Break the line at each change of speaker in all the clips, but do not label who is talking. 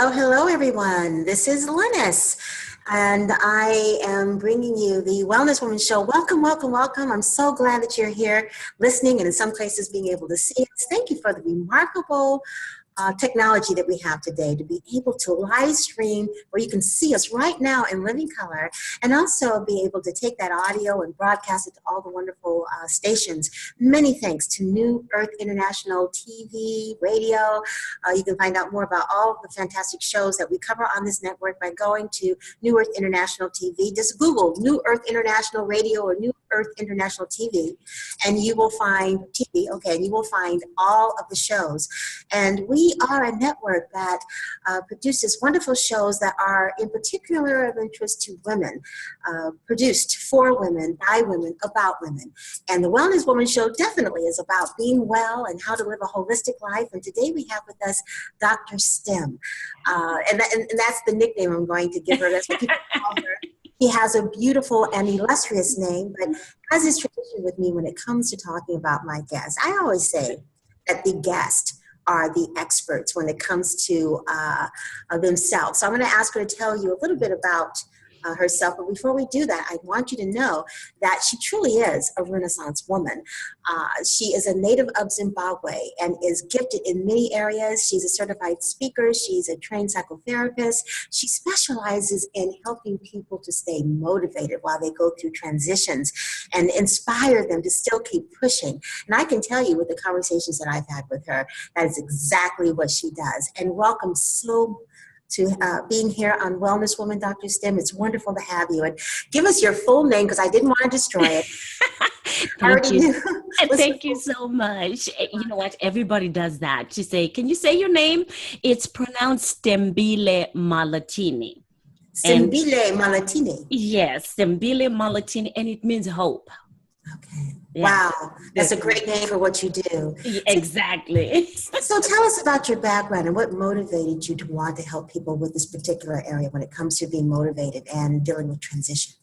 Hello, hello, everyone. This is Linus, and I am bringing you the Wellness Woman Show. Welcome, welcome, welcome. I'm so glad that you're here listening and in some places being able to see us. Thank you for the remarkable technology that we have today to be able to live stream where you can see us right now in living color, and also be able to take that audio and broadcast it to all the wonderful stations. Many thanks to New Earth International TV, radio. You can find out more about all of the fantastic shows that we cover on this network by going to New Earth International TV. Just Google New Earth International Radio or New Earth International TV, and you will find TV, okay, and you will find all of the shows. And we are a network that produces wonderful shows that are in particular of interest to women, produced for women, by women, about women. And the Wellness Woman Show definitely is about being well and how to live a holistic life. And today we have with us DrStem. And that's the nickname I'm going to give her. That's what people call her. He has a beautiful and illustrious name, but as is tradition with me when it comes to talking about my guests, I always say that the guest are the experts when it comes to themselves. So I'm going to ask her to tell you a little bit about herself. But before we do that, I want you to know that she truly is a Renaissance woman. She is a native of Zimbabwe and is gifted in many areas. She's a certified speaker. She's a trained psychotherapist. She specializes in helping people to stay motivated while they go through transitions and inspire them to still keep pushing. And I can tell you with the conversations that I've had with her, that is exactly what she does. And welcome to being here on Wellness Woman, DrStem. It's wonderful to have you. And give us your full name, because I didn't want to destroy it.
Thank you. Thank you so much. You know what? Everybody does that. She say, "Can you say your name?" It's pronounced Stembile Malatini.
Stembile Malatini.
Yes, Stembile Malatini, and it means hope.
Okay. Yeah. Wow. That's a great name for what you do.
Exactly.
So tell us about your background and what motivated you to want to help people with this particular area when it comes to being motivated and dealing with transition.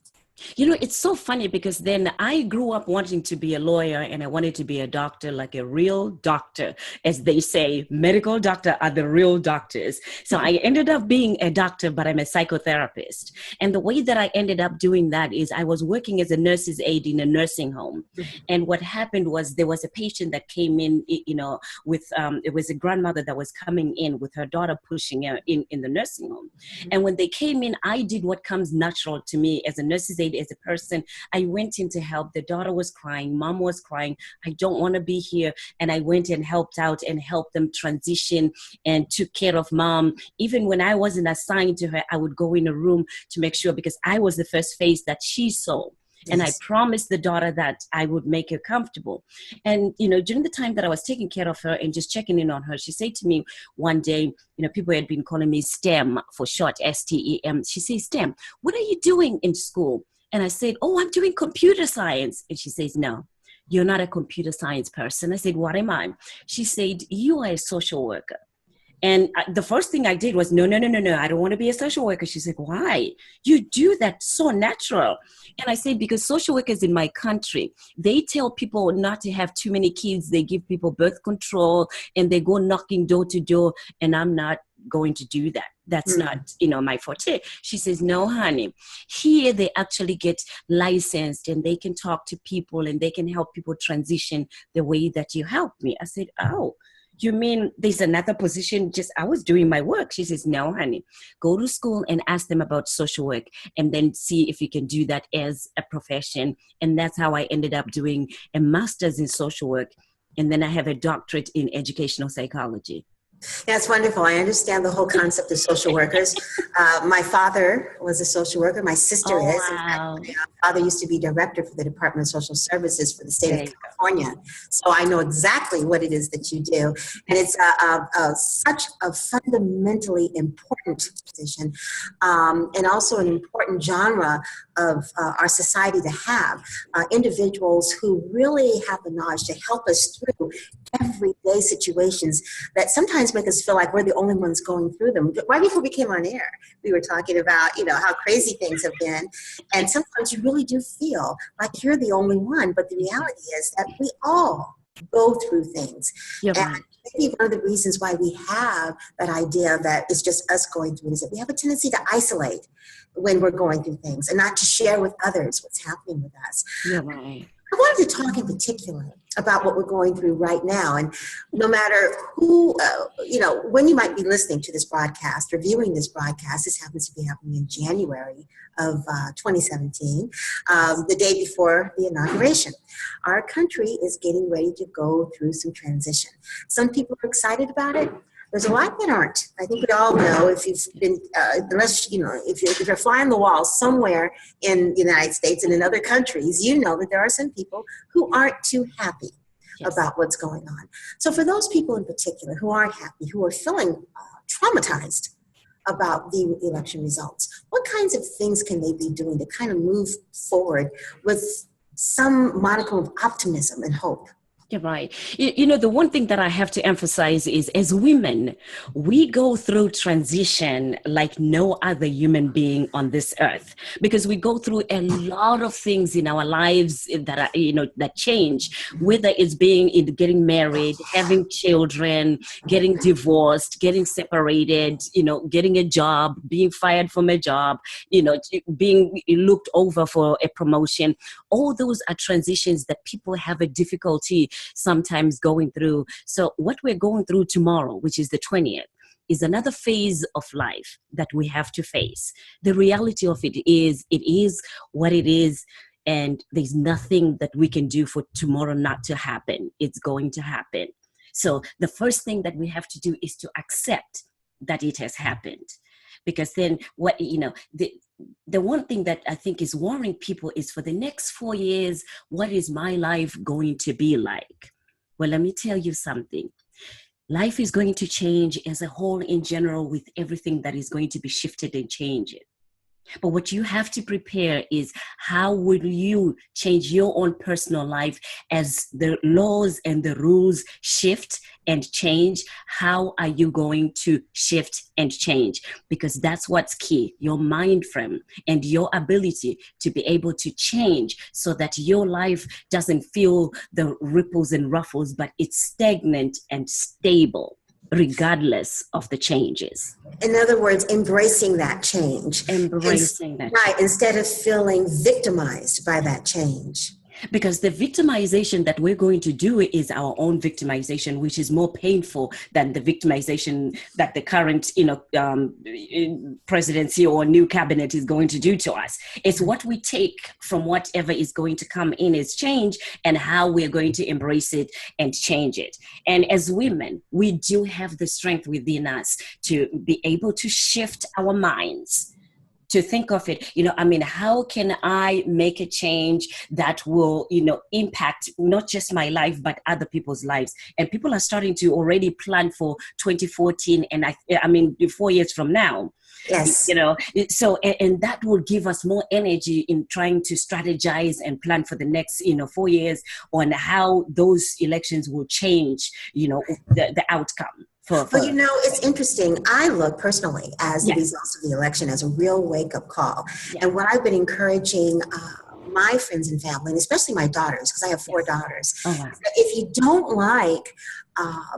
You know, it's so funny because then I grew up wanting to be a lawyer and I wanted to be a doctor, like a real doctor. As they say, medical doctor are the real doctors. So I ended up being a doctor, but I'm a psychotherapist. And the way that I ended up doing that is I was working as a nurse's aide in a nursing home. And what happened was there was a patient that came in, you know, with, it was a grandmother that was coming in with her daughter pushing her in the nursing home. And when they came in, I did what comes natural to me as a nurse's aide. As a person, I went in to help. The daughter was crying, mom was crying, I don't want to be here. And I went and helped out and helped them transition and took care of mom. Even when I wasn't assigned to her, I would go in a room to make sure, because I was the first face that she saw. And I promised the daughter that I would make her comfortable. And, you know, during the time that I was taking care of her and just checking in on her, she said to me one day, you know, people had been calling me STEM for short, STEM. She says, "STEM, what are you doing in school?" And I said, "Oh, I'm doing computer science." And she says, "No, you're not a computer science person." I said, "What am I?" She said, "You are a social worker." And the first thing I did was, no, I don't want to be a social worker. She's like, "Why? You do that so natural." And I said, "Because social workers in my country, they tell people not to have too many kids. They give people birth control and they go knocking door to door. And I'm not going to do that. That's not, you know, my forte." She says, "No, honey, here they actually get licensed and they can talk to people and they can help people transition the way that you help me." I said, "Oh, you mean there's another position?" Just, I was doing my work. She says, "No, honey, go to school and ask them about social work and then see if you can do that as a profession." And that's how I ended up doing a master's in social work. And then I have a doctorate in educational psychology.
That's wonderful. I understand the whole concept of social workers. My father was a social worker. My sister is.
Wow.
In fact, my father used to be director for the Department of Social Services for the state of California. So I know exactly what it is that you do. And it's such a fundamentally important position and also an important genre of our society to have. Individuals who really have the knowledge to help us through everyday situations that sometimes make us feel like we're the only ones going through them. Right before we came on air, we were talking about, you know, how crazy things have been. And sometimes you really do feel like you're the only one. But the reality is that we all go through things.
You're
And
right.
maybe one of the reasons why we have that idea that it's just us going through it is that we have a tendency to isolate when we're going through things and not to share with others what's happening with us.
You're right.
I wanted to talk in particular about what we're going through right now. And no matter who, when you might be listening to this broadcast or viewing this broadcast, this happens to be happening in January of 2017, the day before the inauguration. Our country is getting ready to go through some transition. Some people are excited about it. There's a lot that aren't. I think we all know if you've been, if you're flying the wall somewhere in the United States and in other countries, you know that there are some people who aren't too happy about what's going on. So for those people in particular who aren't happy, who are feeling traumatized about the election results, what kinds of things can they be doing to kind of move forward with some modicum of optimism and hope?
You're right. The one thing that I have to emphasize is as women, we go through transition like no other human being on this earth, because we go through a lot of things in our lives that are, that change, whether it's getting married, having children, getting divorced, getting separated, getting a job, being fired from a job, being looked over for a promotion. All those are transitions that people have a difficulty sometimes going through. So what we're going through tomorrow, which is the 20th, is another phase of life that we have to face. The reality of it is what it is, and there's nothing that we can do for tomorrow not to happen. It's going to happen. So the first thing that we have to do is to accept that it has happened. Because then the one thing that I think is worrying people is, for the next 4 years, what is my life going to be like? Well, let me tell you something. Life is going to change as a whole in general, with everything that is going to be shifted and changing. But what you have to prepare is, how will you change your own personal life as the laws and the rules shift and change? How are you going to shift and change? Because that's what's key, your mind frame and your ability to be able to change, so that your life doesn't feel the ripples and ruffles, but it's stagnant and stable, regardless of the changes.
In other words, embracing that change.
Embracing that.
Right, instead of feeling victimized by that change.
Because the victimization that we're going to do is our own victimization, which is more painful than the victimization that the current, presidency or new cabinet is going to do to us. It's what we take from whatever is going to come in as change, and how we're going to embrace it and change it. And as women, we do have the strength within us to be able to shift our minds, to think of it, how can I make a change that will, impact not just my life, but other people's lives? And people are starting to already plan for 2014, and I mean 4 years from now.
Yes.
So, and that will give us more energy in trying to strategize and plan for the next, 4 years on how those elections will change, the outcome.
But it's interesting. I look personally as the results of the election as a real wake-up call. Yeah. And what I've been encouraging my friends and family, and especially my daughters, because I have 4 daughters, if you don't like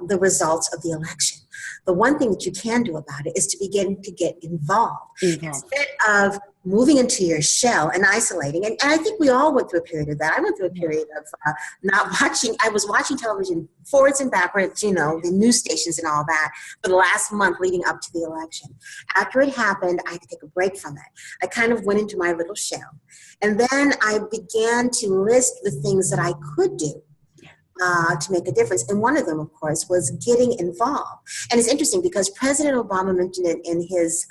the results of the election, the one thing that you can do about it is to begin to get involved. Instead of moving into your shell and isolating. And I think we all went through a period of that. I went through a period of not watching. I was watching television forwards and backwards, the news stations and all that, for the last month leading up to the election. After it happened, I had to take a break from it. I kind of went into my little shell. And then I began to list the things that I could do to make a difference. And one of them, of course, was getting involved. And it's interesting because President Obama mentioned it in his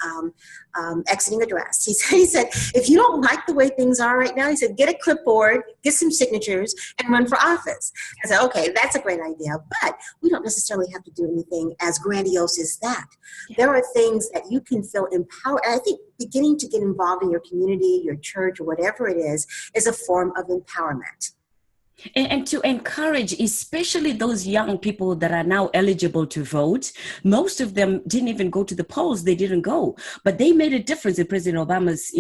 exiting address. He said, if you don't like the way things are right now, he said, get a clipboard, get some signatures, and run for office. I said, okay, that's a great idea, but we don't necessarily have to do anything as grandiose as that. There are things that you can feel empowered. And I think beginning to get involved in your community, your church, or whatever it is a form of empowerment.
And to encourage, especially those young people that are now eligible to vote. Most of them didn't even go to the polls. They didn't go, but they made a difference in President Obama's,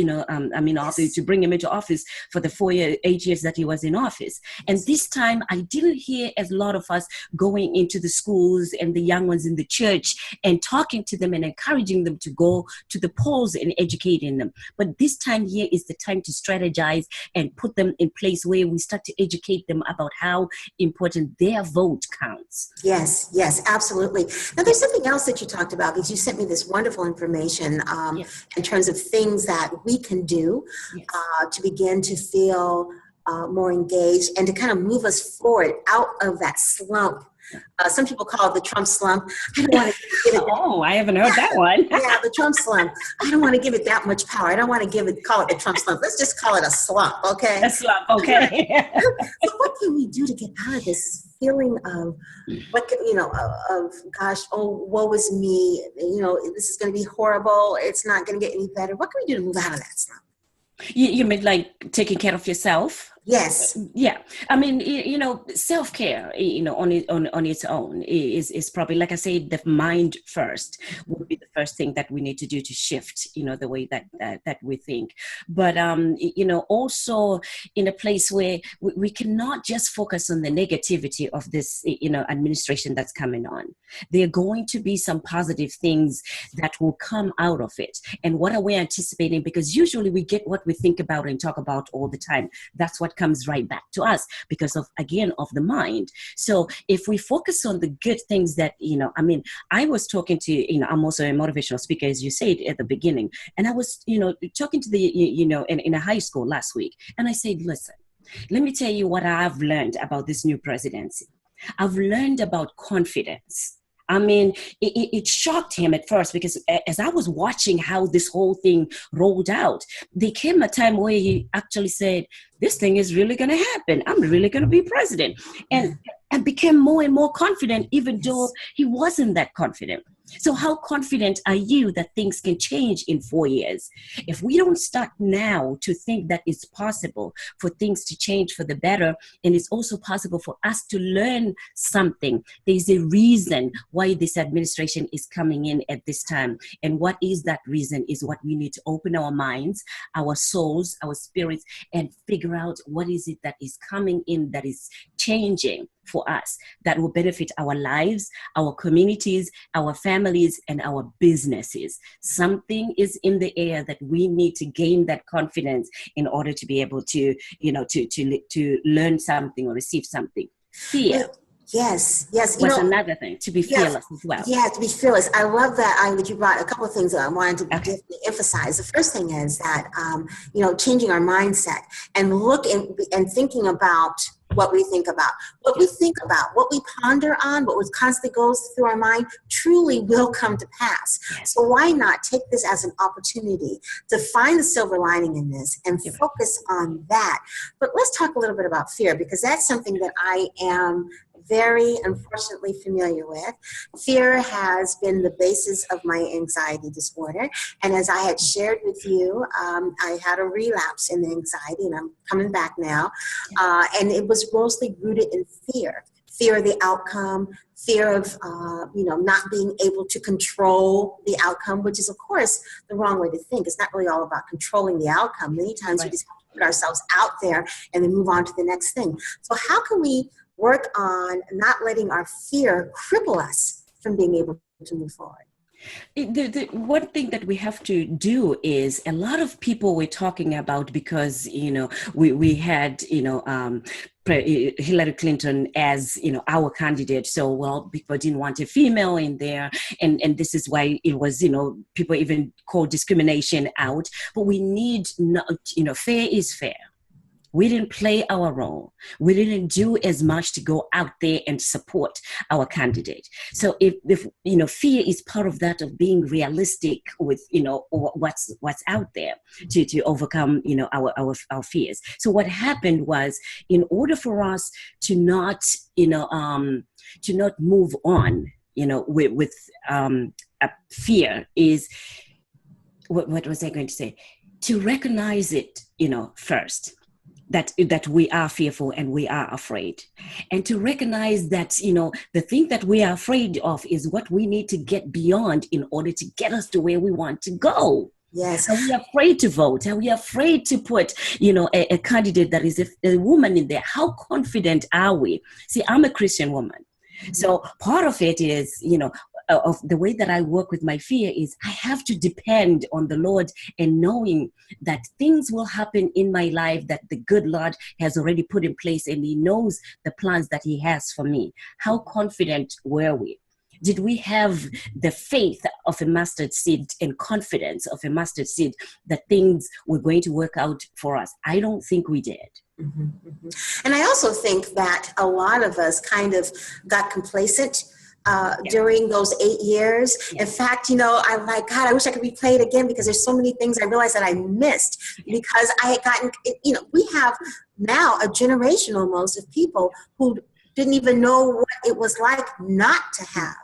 office, to bring him into office for the 8 years that he was in office. And this time I didn't hear a lot of us going into the schools and the young ones in the church and talking to them and encouraging them to go to the polls and educating them. But this time here is the time to strategize and put them in place where we start to educate them about how important their vote counts.
Yes, yes, absolutely. Now, there's something else that you talked about, because you sent me this wonderful information in terms of things that we can do to begin to feel more engaged and to kind of move us forward out of that slump. Some people call it the Trump slump. I don't want to give it.
I haven't heard that one.
Yeah, the Trump slump. I don't want to give it that much power. I don't want to call it the Trump slump. Let's just call it a slump, okay?
A slump, okay.
So what can we do to get out of this feeling of gosh, oh, woe is me. This is going to be horrible. It's not going to get any better. What can we do to move out of that slump?
You mean like taking care of yourself?
Yes.
Yeah. I mean, self-care, on its own is probably, like I said, the mind first would be the first thing that we need to do to shift, the way that we think. But, also in a place where we cannot just focus on the negativity of this, administration that's coming on. There are going to be some positive things that will come out of it. And what are we anticipating? Because usually we get what we think about and talk about all the time. That's what comes right back to us because of the mind. So if we focus on the good things that, I was talking to, I'm also a motivational speaker, as you said at the beginning. And I was, talking to in a high school last week. And I said, listen, let me tell you what I've learned about this new presidency. I've learned about confidence. I mean, it shocked him at first because as I was watching how this whole thing rolled out, there came a time where he actually said, this thing is really going to happen. I'm really going to be president. And became more and more confident, even though he wasn't that confident. So how confident are you that things can change in 4 years? If we don't start now to think that it's possible for things to change for the better, and it's also possible for us to learn something, there's a reason why this administration is coming in at this time. And what is that reason is what we need to open our minds, our souls, our spirits, and figure out what is it that is coming in that is changing for us, that will benefit our lives, our communities, our families, and our businesses. Something is in the air that we need to gain that confidence in order to be able to, to learn something or receive something. Fear.
Yes.
Was another thing, to be fearless as well.
Yeah, to be fearless. I love that you brought a couple of things that I wanted to definitely emphasize. The first thing is that, changing our mindset and and thinking about what we think about. What we think about, what we ponder on, what constantly goes through our mind truly will come to pass. So why not take this as an opportunity to find the silver lining in this and focus on that? But let's talk a little bit about fear, because that's something that I am very unfortunately familiar with. Fear has been the basis of my anxiety disorder. And as I had shared with you, I had a relapse in the anxiety, and I'm coming back now. And it was mostly rooted in fear. Fear of the outcome, fear of, not being able to control the outcome, which is, of course, the wrong way to think. It's not really all about controlling the outcome. Many times we just have to put ourselves out there and then move on to the next thing. So how can we work on not letting our fear cripple us from being able to move forward?
The one thing that we have to do is, a lot of people we're talking about, because we had Hillary Clinton as our candidate, so people didn't want a female in there, and this is why it was people even call discrimination out. But we need fair is fair. We didn't play our role. We didn't do as much to go out there and support our candidate. So if fear is part of that, of being realistic with what's out there to overcome our fears. So what happened was, in order for us to not move on with a fear, is what was I going to say? To recognize it first. that we are fearful and we are afraid, and to recognize that, the thing that we are afraid of is what we need to get beyond in order to get us to where we want to go.
Yes.
Are we afraid to vote? Are we afraid to put, a candidate that is a woman in there? How confident are we? See, I'm a Christian woman. So part of it is, of the way that I work with my fear is I have to depend on the Lord, and knowing that things will happen in my life that the good Lord has already put in place, and he knows the plans that he has for me. How confident were we? Did we have the faith of a mustard seed and confidence of a mustard seed that things were going to work out for us? I don't think we did.
Mm-hmm, mm-hmm. And I also think that a lot of us kind of got complacent during those 8 years. In fact, I'm like, God, I wish I could replay it again, because there's so many things I realized that I missed because I had gotten, we have now a generation almost of people who didn't even know what it was like not to have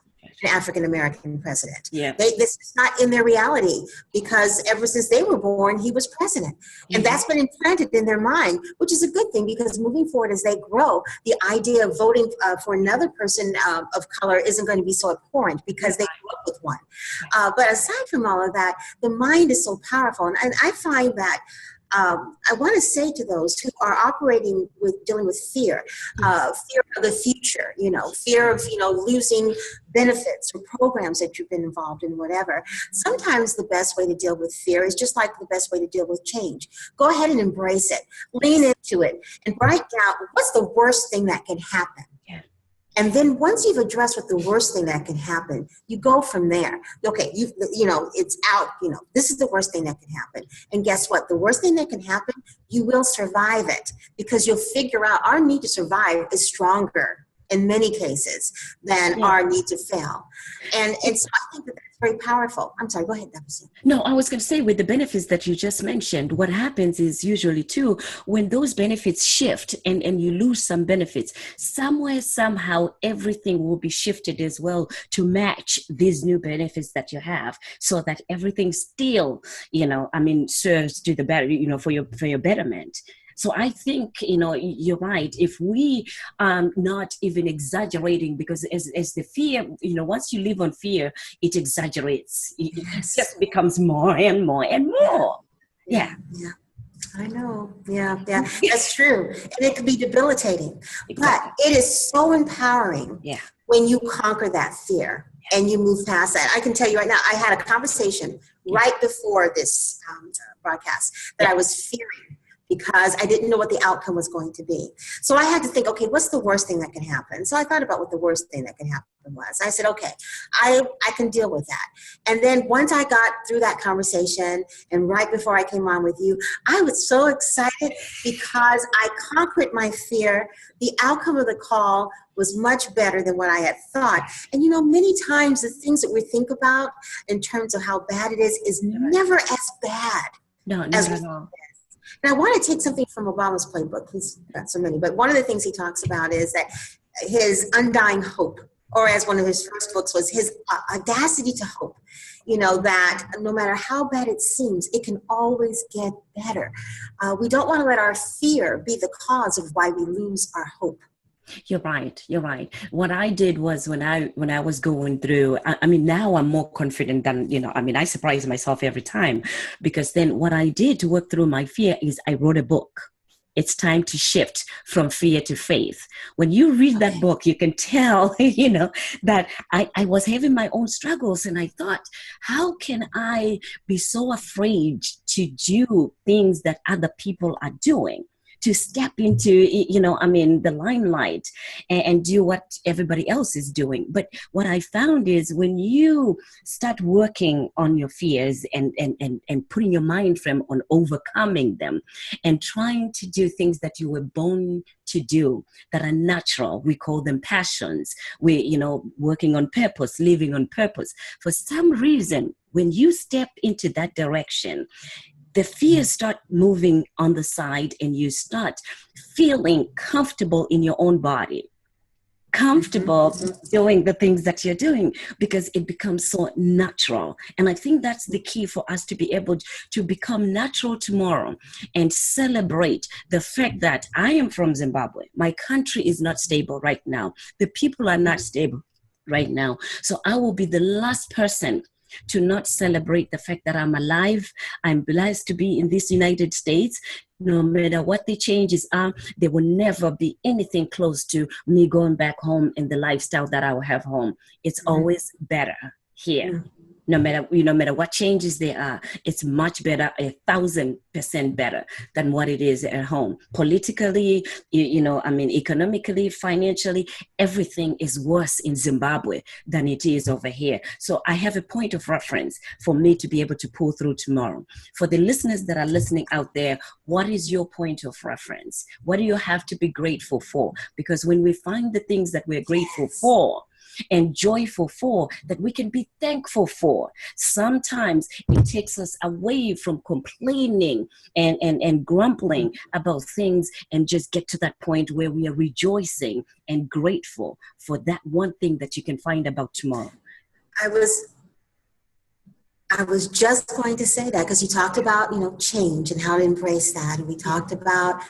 an African-American president.
Yeah.
This is not in their reality, because ever since they were born, he was president. And that's been implanted in their mind, which is a good thing, because moving forward as they grow, the idea of voting for another person of color isn't going to be so abhorrent, because they grew up with one. But aside from all of that, the mind is so powerful. And I find that I want to say to those who are dealing with fear, fear of the future, fear of, losing benefits or programs that you've been involved in, whatever. Sometimes the best way to deal with fear is just like the best way to deal with change. Go ahead and embrace it, lean into it, and write down what's the worst thing that can happen. And then once you've addressed what the worst thing that can happen, you go from there. Okay, it's out, this is the worst thing that can happen. And guess what? The worst thing that can happen, you will survive it, because you'll figure out our need to survive is stronger in many cases than our need to fail. And so I think that that's very powerful. I'm sorry, go ahead, Deborah.
No, I was going to say, with the benefits that you just mentioned, what happens is usually too, when those benefits shift and you lose some benefits, somewhere, somehow, everything will be shifted as well to match these new benefits that you have, so that everything still, serves to the better, for your betterment. So I think, you're right. If we are not even exaggerating, because as the fear, once you live on fear, it exaggerates. It just becomes more and more and more. Yeah.
I know. Yeah. That's true. And it can be debilitating. Exactly. But it is so empowering when you conquer that fear and you move past that. I can tell you right now, I had a conversation right before this broadcast that I was fearing, because I didn't know what the outcome was going to be. So I had to think, okay, what's the worst thing that can happen? So I thought about what the worst thing that can happen was. I said, okay, I can deal with that. And then once I got through that conversation, and right before I came on with you, I was so excited because I conquered my fear. The outcome of the call was much better than what I had thought. And many times the things that we think about in terms of how bad it is never as bad.
No, not at all.
And I want to take something from Obama's playbook. He's got so many, but one of the things he talks about is that his undying hope, or as one of his first books was, his audacity to hope, that no matter how bad it seems, it can always get better. We don't want to let our fear be the cause of why we lose our hope.
You're right. What I did was, when I was going through, now I'm more confident than, I surprise myself every time, because then what I did to work through my fear is I wrote a book. It's time to shift from fear to faith. When you read that book, you can tell, that I was having my own struggles, and I thought, how can I be so afraid to do things that other people are doing? To step into, the limelight and do what everybody else is doing. But what I found is, when you start working on your fears and putting your mind frame on overcoming them and trying to do things that you were born to do, that are natural, we call them passions. We, working on purpose, living on purpose. For some reason, when you step into that direction, the fears start moving on the side, and you start feeling comfortable in your own body. comfortable doing the things that you're doing because it becomes so natural. And I think that's the key for us to be able to become natural tomorrow and celebrate the fact that I am from Zimbabwe. My country is not stable right now. The people are not stable right now. So I will be the last person to not celebrate the fact that I'm alive. I'm blessed to be in this United States. No matter what the changes are, there will never be anything close to me going back home in the lifestyle that I will have home. It's always better here. No matter what changes there are, it's much better, 1,000% better than what it is at home. Politically, economically, financially, everything is worse in Zimbabwe than it is over here. So I have a point of reference for me to be able to pull through tomorrow. For the listeners that are listening out there, what is your point of reference? What do you have to be grateful for? Because when we find the things that we're grateful for, and joyful for, that we can be thankful for, sometimes it takes us away from complaining and grumbling about things and just get to that point where we are rejoicing and grateful for that one thing that you can find about tomorrow.
I was just going to say that because you talked about, change and how to embrace that. And we talked about,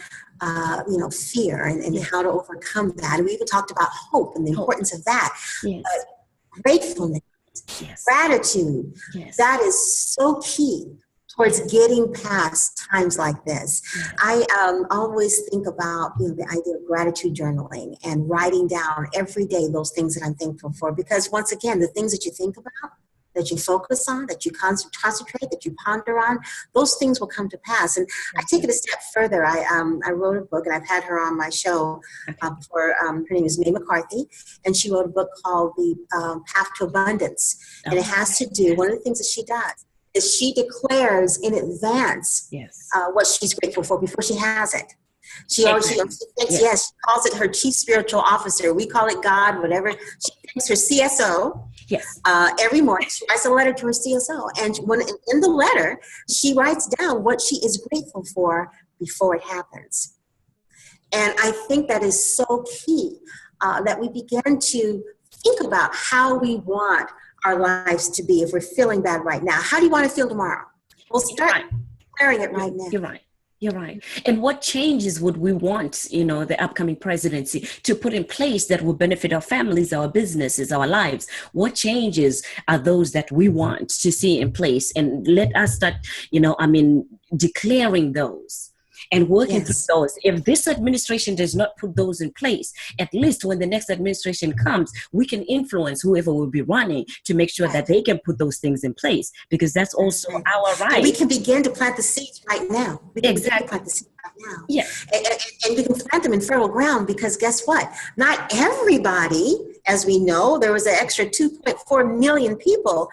fear and how to overcome that. And we even talked about hope and the importance of that.
Yes.
But gratefulness, gratitude, that is so key towards getting past times like this. I always think about the idea of gratitude journaling and writing down every day those things that I'm thankful for. Because once again, the things that you think about, that you focus on, that you concentrate, that you ponder on, those things will come to pass. And I take it a step further. I wrote a book, and I've had her on my show before. Her name is Mae McCarthy, and she wrote a book called The Path to Abundance. And it has to do, one of the things that she does is she declares in advance what she's grateful for before she has it. She always thinks, she calls it her chief spiritual officer. We call it God, whatever. She thanks her CSO. Every morning she writes a letter to her CSO. And when in the letter, she writes down what she is grateful for before it happens. And I think that is so key, that we begin to think about how we want our lives to be if we're feeling bad right now. How do you want to feel tomorrow? We'll start declaring it right now.
You're right. And what changes would we want, the upcoming presidency to put in place that will benefit our families, our businesses, our lives? What changes are those that we want to see in place? And let us start, declaring those and working through those. If this administration does not put those in place, at least when the next administration comes, we can influence whoever will be running to make sure that they can put those things in place, because that's also our right.
And we can begin to plant the seeds right now. We can plant the seeds right now. And we can plant them in fertile ground, because guess what? Not everybody, as we know, there was an extra 2.4 million people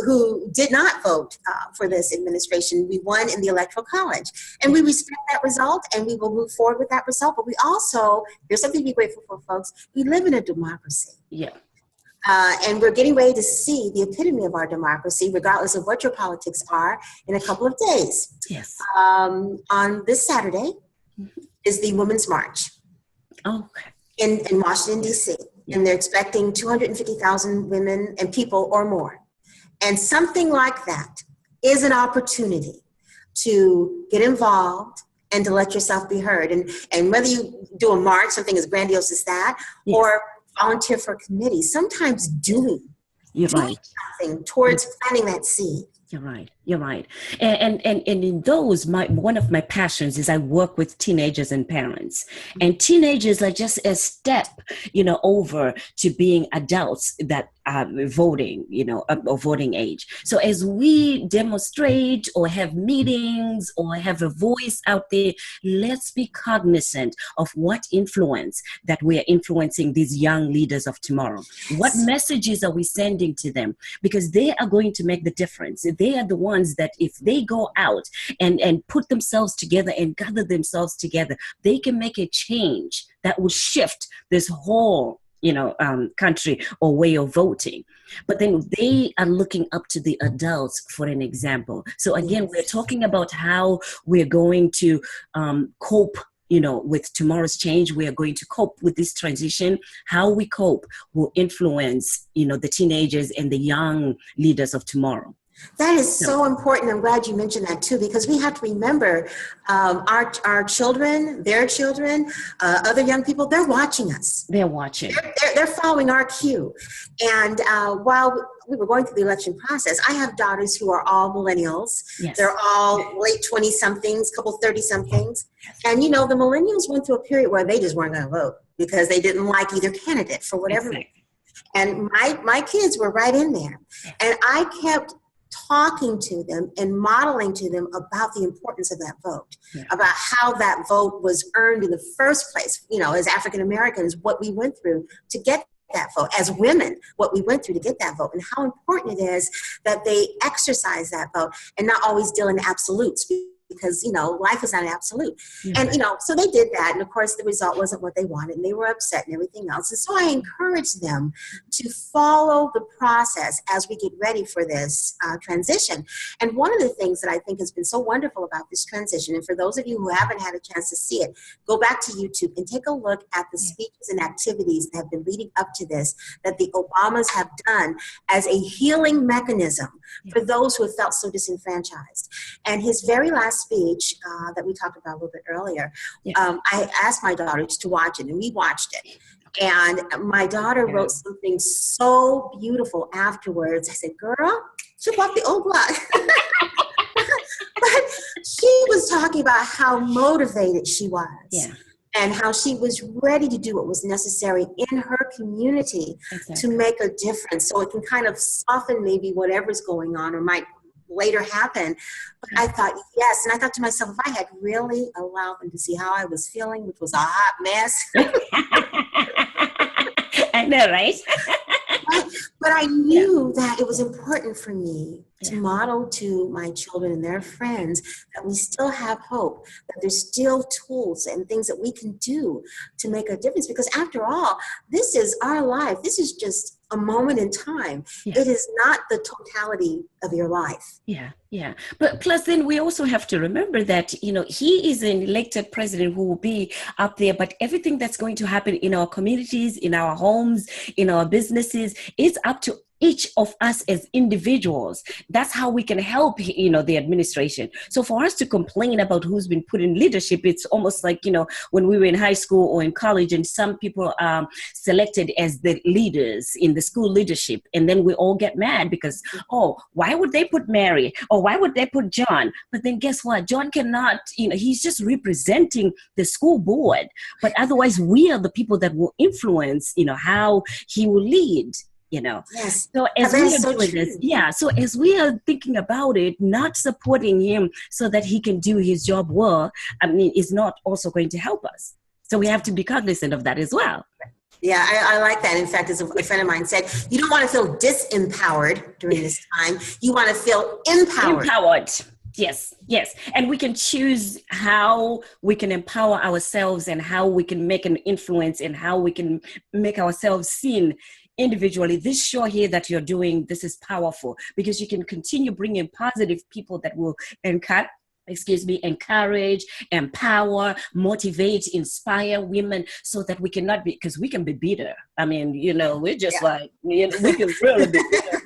who did not vote for this administration. We won in the Electoral College. And we respect that result, and we will move forward with that result. But we also, here's something to be grateful for, folks. We live in a democracy. And we're getting ready to see the epitome of our democracy, regardless of what your politics are, in a couple of days. On this Saturday is the Women's March in Washington, D.C. And they're expecting 250,000 women and people or more. And something like that is an opportunity to get involved and to let yourself be heard. And whether you do a march, something as grandiose as that, or volunteer for a committee, sometimes doing something towards planting that seed.
You're right. And in those, one of my passions is I work with teenagers and parents. And teenagers are just a step, over to being adults that are voting, or voting age. So as we demonstrate or have meetings or have a voice out there, let's be cognizant of what influence that we are influencing these young leaders of tomorrow. What messages are we sending to them? Because they are going to make the difference. They are the ones that if they go out and put themselves together and gather themselves together, they can make a change that will shift this whole country or way of voting. But then they are looking up to the adults for an example. So again, we're talking about how we're going to cope with tomorrow's change, we are going to cope with this transition. How we cope will influence, the teenagers and the young leaders of tomorrow.
That is so important. I'm glad you mentioned that too, because we have to remember our children, their children, other young people, they're watching us.
They're watching.
They're following our cue. And while we were going through the election process, I have daughters who are all millennials.
Yes.
They're all late 20-somethings, couple 30-somethings. And, the millennials went through a period where they just weren't going to vote because they didn't like either candidate for whatever reason. And my kids were right in there. And I kept talking to them and modeling to them about the importance of that vote, about how that vote was earned in the first place, as African Americans, what we went through to get that vote, as women, what we went through to get that vote, and how important it is that they exercise that vote and not always deal in absolutes, because, life is not an absolute. And, so they did that. And of course, the result wasn't what they wanted, and they were upset and everything else. And so I encouraged them to follow the process as we get ready for this transition. And one of the things that I think has been so wonderful about this transition, and for those of you who haven't had a chance to see it, go back to YouTube and take a look at the speeches and activities that have been leading up to this, that the Obamas have done as a healing mechanism for those who have felt so disenfranchised. And his very last speech that we talked about a little bit earlier, I asked my daughters to watch it, and we watched it. And my daughter wrote something so beautiful afterwards. I said, girl, chip off the old block. But she was talking about how motivated she was. And how she was ready to do what was necessary in her community to make a difference. So it can kind of soften maybe whatever's going on or might later happen. But I thought, yes. And I thought to myself, if I had really allowed them to see how I was feeling, which was a hot mess.
I know, right?
But I knew that it was important for me to model to my children and their friends that we still have hope, that there's still tools and things that we can do to make a difference. Because after all, this is our life. This is just a moment in time. It is not the totality of your life.
But plus then we also have to remember that, he is an elected president who will be up there, but everything that's going to happen in our communities, in our homes, in our businesses, is up to each of us as individuals. That's how we can help, the administration. So for us to complain about who's been put in leadership, it's almost like, when we were in high school or in college and some people are selected as the leaders in the school leadership. And then we all get mad because, why would they put Mary? Or why would they put John? But then guess what? John cannot, he's just representing the school board. But otherwise, we are the people that will influence, how he will lead.
Yes.
So as we are doing this, so as we are thinking about it, not supporting him so that he can do his job well, is not also going to help us. So we have to be cognizant of that as well.
Yeah, I like that. In fact, as a friend of mine said, you don't want to feel disempowered during this time. You want to feel empowered.
Yes. And we can choose how we can empower ourselves and how we can make an influence and how we can make ourselves seen individually. This show here that you're doing, this is powerful because you can continue bringing positive people that will encourage, empower, motivate, inspire women so that we cannot be, because we can be bitter. We're just we can really be bitter.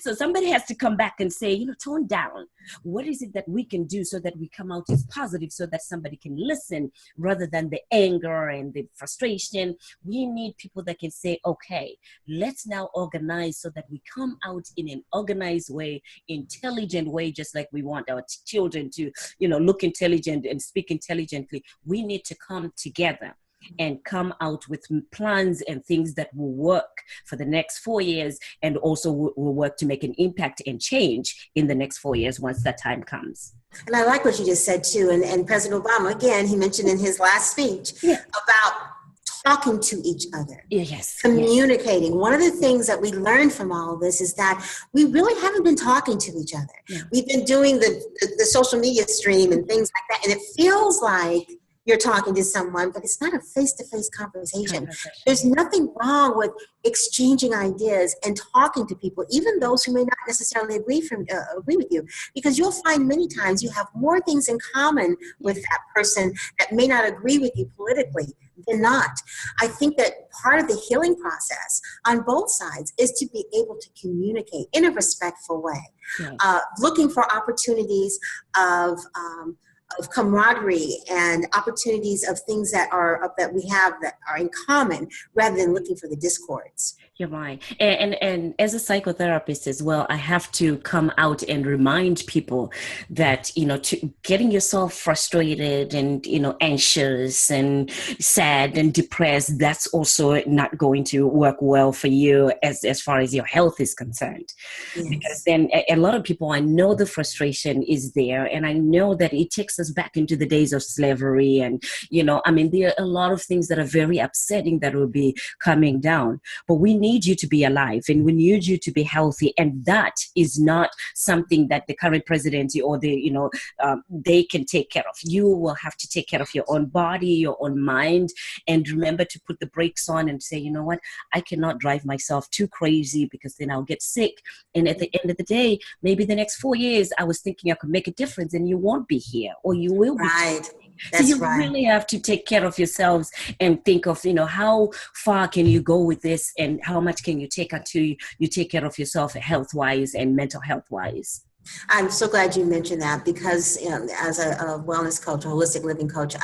So somebody has to come back and say, tone down. What is it that we can do so that we come out as positive so that somebody can listen rather than the anger and the frustration? We need people that can say, okay, let's now organize so that we come out in an organized way, intelligent way, just like we want our children to, look intelligent and speak intelligently. We need to come together and come out with plans and things that will work for the next 4 years and also will work to make an impact and change in the next 4 years once that time comes.
And I like what you just said too. And President Obama, again, he mentioned in his last speech about talking to each other, communicating. Yes. One of the things that we learned from all of this is that we really haven't been talking to each other. Yeah. We've been doing the social media stream and things like that. And it feels like you're talking to someone, but it's not a face-to-face conversation.
Conversation.
There's nothing wrong with exchanging ideas and talking to people, even those who may not necessarily agree with you, because you'll find many times you have more things in common with that person that may not agree with you politically than not. I think that part of the healing process on both sides is to be able to communicate in a respectful way, looking for opportunities of camaraderie and opportunities of things that we have that are in common, rather than looking for the discords.
You're right. And as a psychotherapist as well, I have to come out and remind people that, getting yourself frustrated and, anxious and sad and depressed, that's also not going to work well for you as far as your health is concerned.
Yes.
Because then a lot of people, I know the frustration is there, and I know that it takes us back into the days of slavery. And, there are a lot of things that are very upsetting that will be coming down, but we need you to be alive, and we need you to be healthy. And that is not something that the current presidency or they can take care of. You will have to take care of your own body, your own mind, and remember to put the brakes on and say, you know what, I cannot drive myself too crazy, because then I'll get sick. And at the end of the day, maybe the next 4 years, I was thinking I could make a difference, and you won't be here, or you will be.
Right.
So you really have to take care of yourselves and think of, how far can you go with this, and how much can you take until you take care of yourself health-wise and mental health-wise.
I'm so glad you mentioned that, because as a wellness coach, a holistic living coach,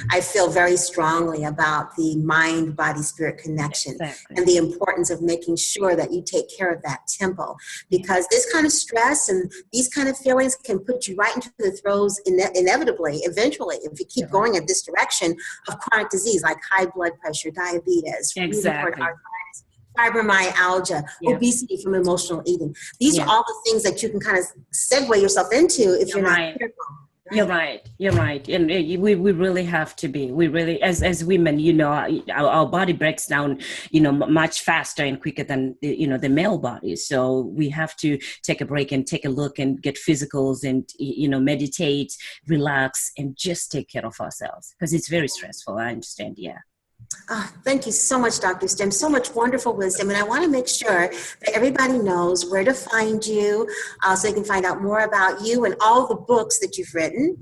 I feel very strongly about the mind, body, spirit connection. Exactly. And the importance of making sure that you take care of that temple, because this kind of stress and these kind of feelings can put you right into the throes inevitably, eventually, if you keep going in this direction of chronic disease like high blood pressure, diabetes, rheumatoid arthritis, fibromyalgia, obesity from emotional eating. These are all the things that you can kind of segue yourself into if you're not careful. Right?
You're right. And we really have to be. We really, as women, our body breaks down, much faster and quicker than, the male body. So we have to take a break and take a look and get physicals and, meditate, relax, and just take care of ourselves, because it's very stressful. I understand. Yeah.
Oh, thank you so much, Dr. Stem. So much wonderful wisdom. And I want to make sure that everybody knows where to find you, so they can find out more about you and all the books that you've written,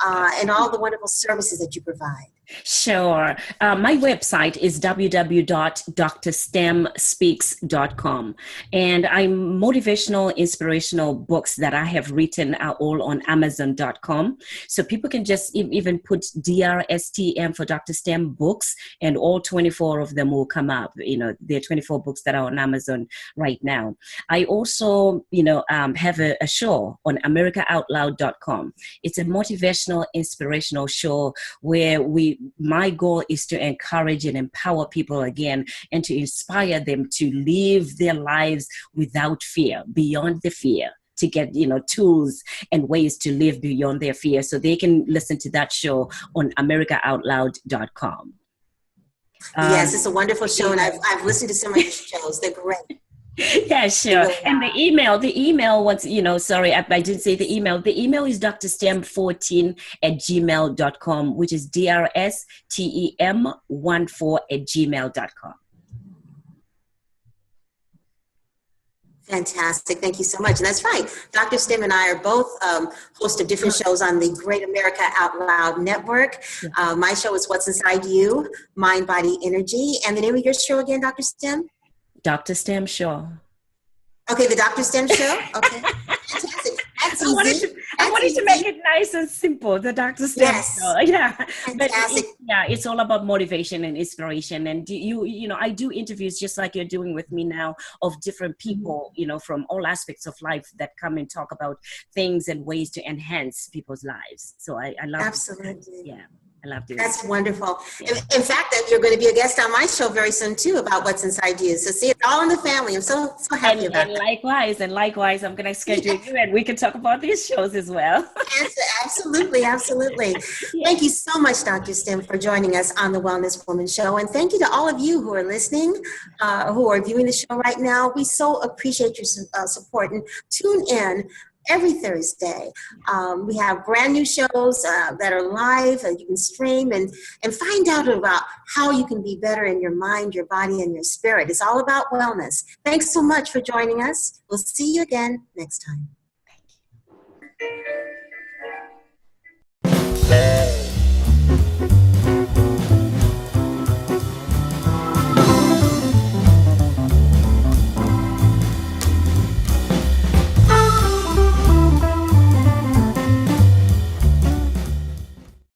and all the wonderful services that you provide.
Sure. My website is www.drstemspeaks.com. And motivational, inspirational books that I have written are all on Amazon.com. So people can just even put DrSTM for Dr. Stem books, and all 24 of them will come up. There are 24 books that are on Amazon right now. I also, have a show on AmericaOutloud.com. It's a motivational, inspirational show where my goal is to encourage and empower people again, and to inspire them to live their lives without fear, beyond the fear, to get, tools and ways to live beyond their fear. So they can listen to that show on AmericaOutloud.com.
Yes, it's a wonderful show, and I've listened to some of your shows. They're great.
Yeah, sure. And the email once, sorry, I didn't say the email. The email is drstem14@gmail.com, which is DRSTEM14@gmail.com.
Fantastic. Thank you so much. And that's right. Dr. Stem and I are both hosts of different shows on the Great America Out Loud Network. My show is What's Inside You, Mind, Body, Energy. And the name of your show again, Dr. Stem?
Dr. Stem Show.
Okay, the Dr. Stem Show? Okay. Fantastic. That's easy.
I wanted to make it nice and simple, the Dr. Stem Show. Yeah.
Fantastic.
It's all about motivation and inspiration. And I do interviews just like you're doing with me now of different people, from all aspects of life that come and talk about things and ways to enhance people's lives. So I love
Absolutely.
It. Yeah. I love doing
That's wonderful. In fact, that you're going to be a guest on my show very soon too about what's inside you. So see, it's all in the family. I'm so happy about that.
And likewise, I'm going to schedule you, and we can talk about these shows as well.
Absolutely. Yeah. Thank you so much, Dr. Stem, for joining us on the Wellness Woman Show. And thank you to all of you who are listening, who are viewing the show right now. We so appreciate your support. And tune in every Thursday. We have brand new shows that are live and you can stream and find out about how you can be better in your mind, your body, and your spirit. It's all about wellness. Thanks so much for joining us. We'll see you again next time.
Thank you.